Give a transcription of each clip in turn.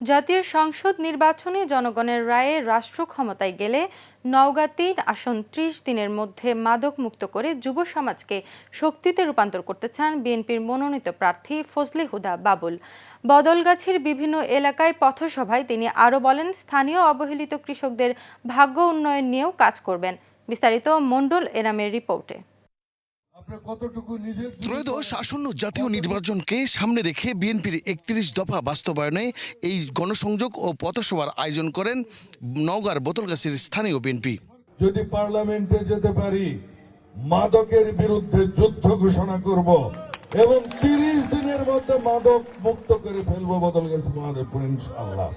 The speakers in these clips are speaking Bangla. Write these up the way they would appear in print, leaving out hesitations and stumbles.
জাতীয় সংসদ নির্বাচনে জনগণের রায়ে রাষ্ট্র ক্ষমতায় গেলে নওগাঁ ৩ আসন ৩০ দিনের মধ্যে মাদক মুক্ত করে যুব সমাজকে শক্তিতে রূপান্তর করতে চান বিএনপির মনোনীত প্রার্থী ফজলে হুদা বাবুল। বদলগাছির বিভিন্ন এলাকায় পথসভায় তিনি আরও বলেন, স্থানীয় অবহেলিত কৃষকদের ভাগ্য উন্নয়ন নিয়েও কাজ করবেন। বিস্তারিত মণ্ডল এনামের রিপোর্টে। ত্রয়োদশ আসন্ন জাতীয় নির্বাচনকে সামনে রেখে বিএনপির ৩১ দফা বাস্তবায়নে এই গণসংযোগ ও পথসভার আয়োজন করেন নওগাঁর বোতলগাছির স্থানীয় বিএনপি। যদি পার্লামেন্টে যেতে পারি, মাদকের বিরুদ্ধে যুদ্ধ ঘোষণা করব এবং ৩০ দিনের মধ্যে মাদক মুক্ত করে ফেলবো বোতলগাছি মহাদেবপুর ইনশাআল্লাহ।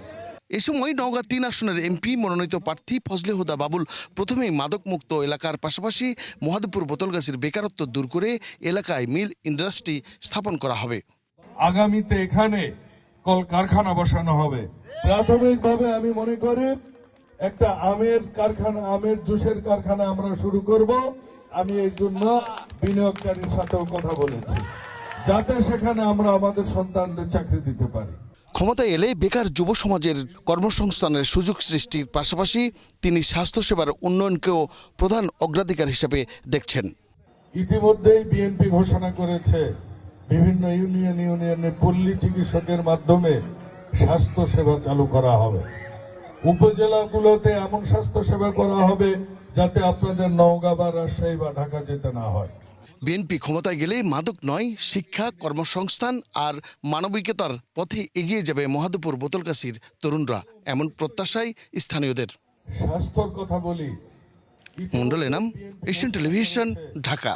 এ সময় নওগাঁ ৩ আসনের এমপি মনোনীত প্রার্থী ফজলে হুদা বাবুল প্রথমেই মাদকমুক্ত এলাকার পাশাপাশি মহাদেবপুর বোতলগাছির বেকারত্ব দূর করে এলাকায় মিল ইন্ডাস্ট্রি স্থাপন করা হবে। আগামীতে এখানে কলকারখানা বসানো হবে। প্রাথমিকভাবে আমি মনে করি একটা আমের কারখানা, আমের জুসের কারখানা আমরা শুরু করব। আমি এর জন্য বিনিয়োগকারীর সাথেও কথা বলেছি, যাতে সেখানে আমরা আমাদের সন্তানদের চাকরি দিতে পারি। ক্ষমতায় এলে বেকার যুব সমাজের কর্মসংস্থানের সুযোগ সৃষ্টির পাশাপাশি তিনি স্বাস্থ্যসেবার উন্নয়নকেও প্রধান অগ্রাধিকার হিসেবে দেখছেন। ইতিমধ্যেই বিএনপি ঘোষণা করেছে বিভিন্ন ইউনিয়নে পল্লী চিকিৎসকের মাধ্যমে স্বাস্থ্য সেবা চালু করা হবে। উপজেলাগুলোতে এমন স্বাস্থ্য সেবা করা হবে যাতে আপনাদের নওগাঁ বা রাজশাহী বা ঢাকা যেতে না হয়। বিএনপি ক্ষমতায় গেলে মাদক নয়, শিক্ষা, কর্মসংস্থান আর মানবিকতার পথে এগিয়ে যাবে মহাদেবপুর বোতলগাছির তরুণরা, এমন প্রত্যাশাই স্থানীয়দের। স্বাস্থ্যর কথা বলি। মণ্ডল এনাম, এশিয়ান টেলিভিশন, ঢাকা।